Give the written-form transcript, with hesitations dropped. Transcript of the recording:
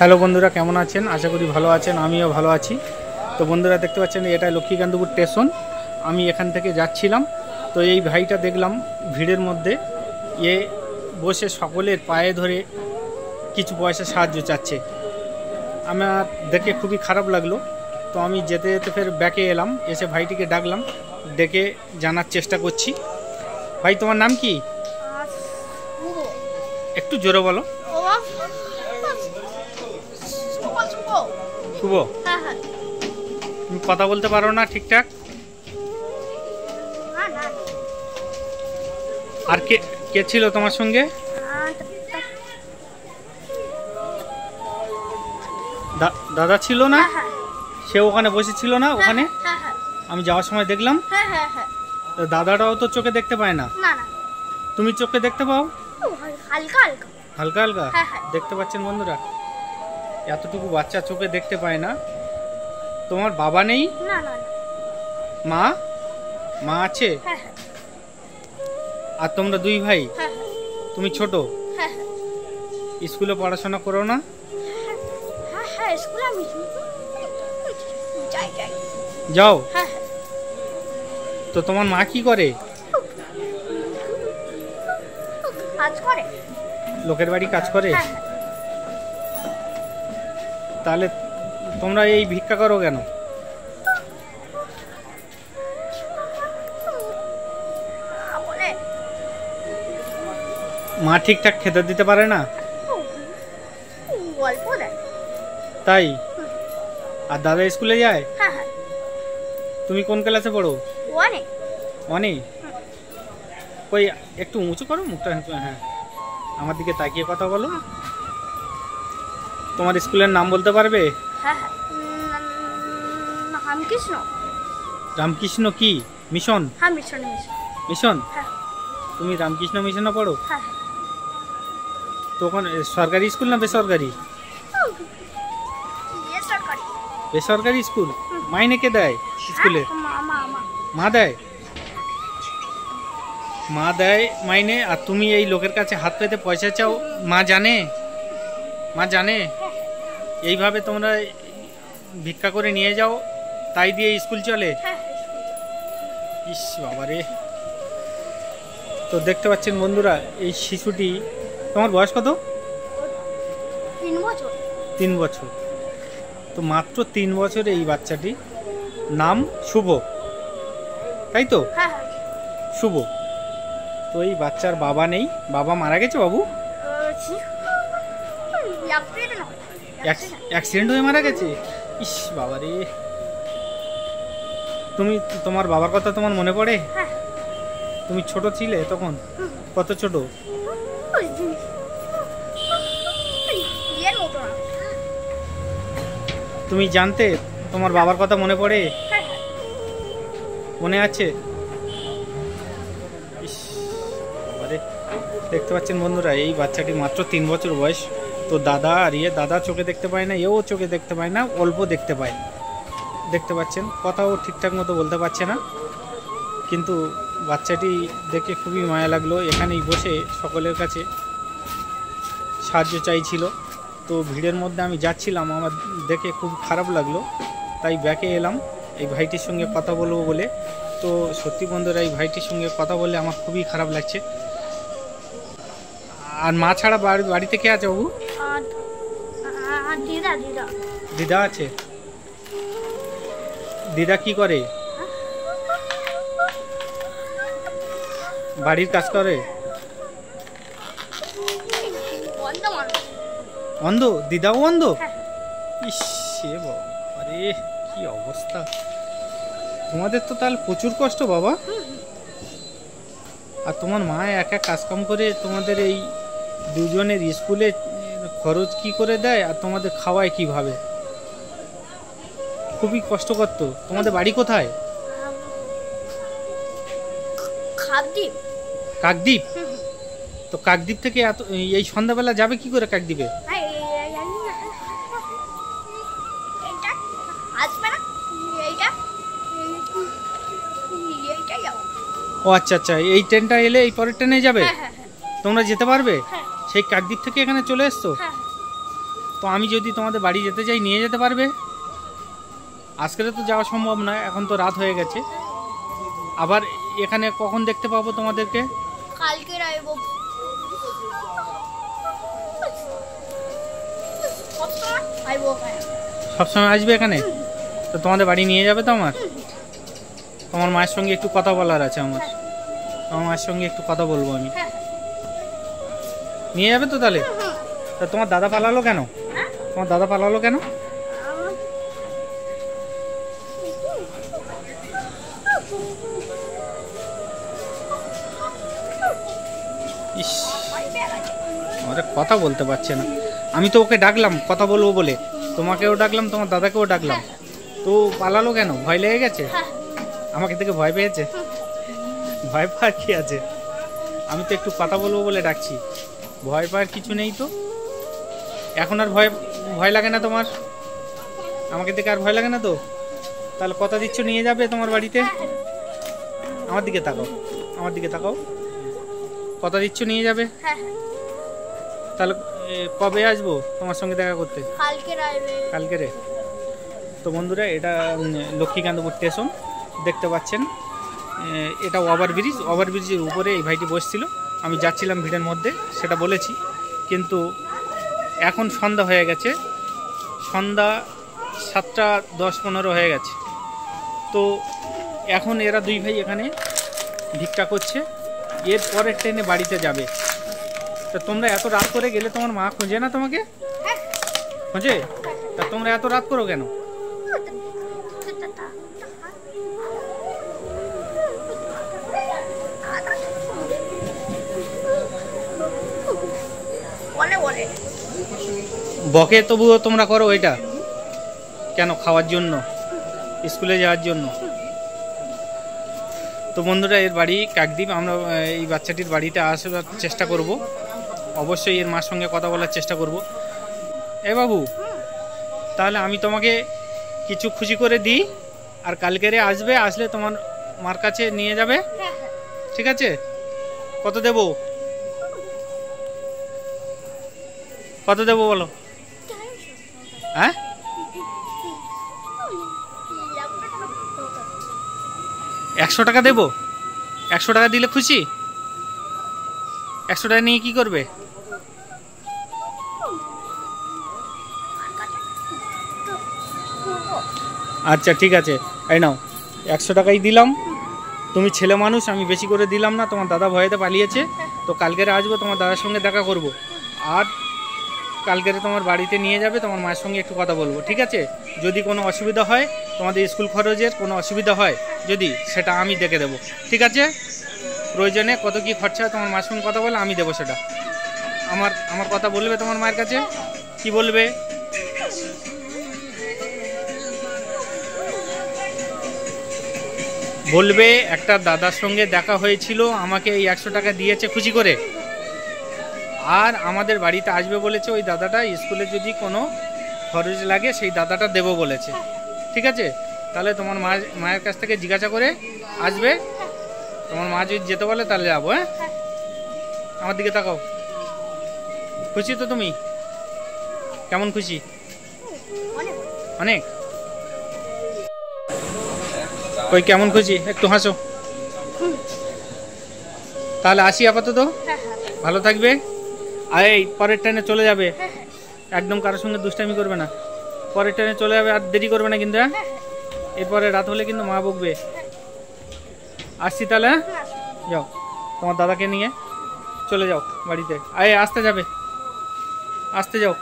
Hello বন্ধুরা, কেমন আছেন? আশা করি ভালো আছেন, আমিও ভালো আছি। তো বন্ধুরা দেখতে পাচ্ছেন এটা লক্ষ্মীকান্তপুর স্টেশন। আমি এখান থেকে যাচ্ছিলাম, তো এই ভাইটা দেখলাম ভিড়ের মধ্যে বসে সকলের পায়ে ধরে কিছু পয়সা সাহায্য চাচ্ছে। আমার দেখে খুবই খারাপ লাগলো। তো আমি যেতে যেতে ফের ব্যাকে এলাম, এসে ভাইটিকে ডাকলাম, ডেকে জানার চেষ্টা করছি। ভাই, তোমার নাম কি? একটু জোরে বলো। শুভ। তুমি কথা বলতে পারো না ঠিকঠাক? আর কে কে ছিল তোমার সঙ্গে? দাদা ছিল না? সে ওখানে বসেছিল না ওখানে? আমি যাওয়ার সময় দেখলাম। দাদাটাও তো চোখে দেখতে পায় না। তুমি চোখে দেখতে পাও? হালকা হালকা দেখতে পাচ্ছেন বন্ধুরা? এতটুকু বাচ্চা চোখে দেখতে পায় না। তোমার বাবা নেই? মা মা আছে? আর তোমরা দুই ভাই? তুমি ছোট? স্কুলে পড়াশোনা করো না? যাও। তো তোমার মা কি করে? লোকের বাড়ি কাজ করে? তাহলে তোমরা এই ভিক্ষা করো কেন? মা ঠিকঠাক খেতে দিতে পারে না? তাই? আর দাদা স্কুলে যায়? তুমি কোন ক্লাসে পড়ো? ওয়ানে। কই একটু উঁচু করো মুখটা। হ্যাঁ, আমার দিকে তাকিয়ে কথা বলো। তোমার স্কুলের নাম বলতে পারবে? রামকৃষ্ণ। রামকৃষ্ণ কি মিশন? মিশন। তুমি রামকৃষ্ণ মিশনে পড়ো? তো ওখানে সরকারি স্কুল না বেসরকারি? বেসরকারি স্কুল। মাইনে কে দেয় স্কুলে? মা দেয়। মা দেয় মাইনে। আর তুমি এই লোকের কাছে হাত পেতে পয়সা চাও? মা জানে? মা জানে এইভাবে তোমরা ভিক্ষা করে নিয়ে যাও, তাই দিয়ে স্কুল চলে? ইস বাবারে। তো দেখতে পাচ্ছেন বন্ধুরা, এই শিশুটি, তোমার বয়স কত? 3 বছর। তো মাত্র 3 বছর এই বাচ্চাটি। নাম শুভ, তাই তো? শুভ। তো এই বাচ্চার বাবা নেই, বাবা মারা গেছে। বাবু অ্যাক্সিডেন্ট হয়ে মারা গেছে। ইস বাবারে। তোমার বাবার কথা তোমার মনে পড়ে? তুমি ছোট ছিলে তখন? কত ছোট? তুমি জানতে তোমার বাবার কথা মনে পড়ে? মনে আছে? দেখতে পাচ্ছেন বন্ধুরা, এই বাচ্চাটি মাত্র 3 বছর বয়স। তো দাদা আর দাদা চোখে দেখতে পায় না, এও চোখে দেখতে পায় না, অল্প দেখতে পায়। দেখতে পাচ্ছেন কথাও ঠিকঠাক মতো বলতে পারছে না। কিন্তু বাচ্চাটি দেখে খুবই মায়া লাগলো। এখানেই বসে সকলের কাছে সাহায্য চাইছিল। তো ভিড়ের মধ্যে আমি যাচ্ছিলাম, আমার দেখে খুব খারাপ লাগলো, তাই ব্যাকে এলাম এই ভাইটির সঙ্গে কথা বলবো বলে। তো সত্যি বন্ধুরা, এই ভাইটির সঙ্গে কথা বলে আমার খুবই খারাপ লাগছে। আর মা ছাড়া বাড়িতে কে আছে বাবু? দিদা আছে। দিদা কি করে? বাড়ির কাজ করে? অন্ধ? দিদাও অন্ধ? ইস আরে কি অবস্থা। তোমাদের তো তাহলে প্রচুর কষ্ট বাবা। আর তোমার মা একা কাজকাম করে তোমাদের এই দুজনের স্কুলে খরচ কি করে দেয়, আর তোমাদের খাওয়ায় কিভাবে? খুবই কষ্টকর। তো তোমাদের বাড়ি কোথায়? কাকদ্বীপ। তো কাকদ্বীপ থেকে এত এই সন্ধ্যাবেলা যাবে কি করে কাকদ্বীপে? ও আচ্ছা আচ্ছা, এই ট্রেনটা এলে এই পরের ট্রেনে যাবে? তোমরা যেতে পারবে? সেই কাকদ্বীপ থেকে এখানে চলে এসছো? তো আমি যদি তোমাদের বাড়ি যেতে চাই নিয়ে যেতে পারবে? আজকে তো যাওয়া সম্ভব নয়, এখন তো রাত হয়ে গেছে। আবার এখানে কখন দেখতে পাবো তোমাদেরকে? কালকে আইবো। সবসময় আসবে এখানে? তো তোমাদের বাড়ি নিয়ে যাবে তো আমার? তোমার মায়ের সঙ্গে একটু কথা বলার আছে আমার। আমার মায়ের সঙ্গে একটু কথা বলবো আমি। নিয়ে যাবে তো তাহলে? তা তোমার দাদা পালালো কেন? তোমার দাদা পালালো কেন? ইস, আমাদের কথা বলতে পারছে না। আমি তো ওকে ডাকলাম কথা বলবো বলে, তোমাকেও ডাকলাম, তোমার দাদাকেও ডাকলাম, তো পালালো কেন? ভয় লেগে গেছে? আমাকে থেকে ভয় পেয়েছে? ভয় পাওয়ার কি আছে? আমি তো একটু কথা বলবো বলে ডাকছি, ভয় পাওয়ার কিছু নেই তো। এখন আর ভয় লাগে না তোমার? আমাকে দেখে আর ভয় লাগে না তো? তাহলে কথা দিচ্ছ নিয়ে যাবে তোমার বাড়িতে? আমার দিকে তাকাও, আমার দিকে তাকাও। কথা দিচ্ছ নিয়ে যাবে? তাহলে কবে আসবো তোমার সঙ্গে দেখা করতে? কালকে রে। তো বন্ধুরা, এটা লক্ষ্মীকান্তপুর স্টেশন দেখতে পাচ্ছেন। এটা ওভারব্রিজের উপরে এই ভাইটি বসছিল। আমি যাচ্ছিলাম ভিড়ের মধ্যে, সেটা বলেছি। কিন্তু এখন সন্ধ্যা হয়ে গেছে, সন্ধ্যা 7টা 10-15 হয়ে গেছে। তো এখন এরা দুই ভাই এখানে ভিক্ষা করছে, এর পরের ট্রেনে বাড়িতে যাবে। তা তোমরা এত রাত করে গেলে তোমার মা খুঁজে না তোমাকে? খুঁজে? তা তোমরা এত রাত করো কেন? বকে তবুও তোমরা করো এটা কেন? খাওয়ার জন্য, স্কুলে যাওয়ার জন্য। তো বন্ধুরা, এর বাড়ি কাকদ্বীপ। আমরা এই বাচ্চাটির বাড়িতে আসার চেষ্টা করব, অবশ্যই এর মার সঙ্গে কথা বলার চেষ্টা করব। এ বাবু, তাহলে আমি তোমাকে কিছু খুশি করে দিই, আর কালকেরে আসবে, আসলে তোমার মার কাছে নিয়ে যাবে, ঠিক আছে? কত দেব? কত দেবো বলো? হ্যাঁ, 100 টাকা দেবো? 100 টাকা দিলে খুশি? 100 টাকা নিয়ে কি করবে? আচ্ছা ঠিক আছে, এই নাও 100 টাকাই দিলাম। তুমি ছেলে মানুষ, আমি বেশি করে দিলাম না। তোমার দাদা ভয়েতে পালিয়েছে, তো কালকেরে আসবো, তোমার দাদার সঙ্গে দেখা করব। আর কালকেরে তোমার বাড়িতে নিয়ে যাবে, তোমার মায়ের সঙ্গে একটু কথা বলবো, ঠিক আছে? যদি কোনো অসুবিধা হয়, তোমাদের স্কুল খরচের কোনো অসুবিধা হয় যদি, সেটা আমি দেখে দেবো, ঠিক আছে? প্রয়োজনে কত কি খরচা হয় তোমার মায়ের সঙ্গে কথা বলে আমি দেবো সেটা। আমার কথা বলবে তোমার মায়ের কাছে? কি বলবে? বলবে একটা দাদার সঙ্গে দেখা হয়েছিল, আমাকে এই 100 টাকা দিয়েছে খুশি করে, আর আমাদের বাড়িতে আসবে বলেছে। ওই দাদাটা স্কুলে যদি কোনো খরচ লাগে সেই দাদাটা দেবো বলেছে, ঠিক আছে? তাহলে তোমার মায়ের কাছ থেকে জিজ্ঞাসা করে আসবে। তোমার মা যদি যেতে বলে তাহলে যাবো। হ্যাঁ, আমার দিকে তাকাও। খুশি তো তুমি? কেমন খুশি? অনেক। ওই কেমন খুশি? একটু হাসো। তাহলে আসি আপাতত, ভালো থাকবে। আর এই পরের ট্রেনে চলে যাবে, একদম কারোর সঙ্গে দুষ্টামি করবে না। পরের ট্রেনে চলে যাবে, আর দেরি করবে না কিন্তু। হ্যাঁ, এরপরে রাত হলে কিন্তু মা বকবে। আসছি তাহলে। হ্যাঁ, যাও, তোমার দাদাকে নিয়ে চলে যাও বাড়িতে। আয় আসতে যাবে, আসতে যাও।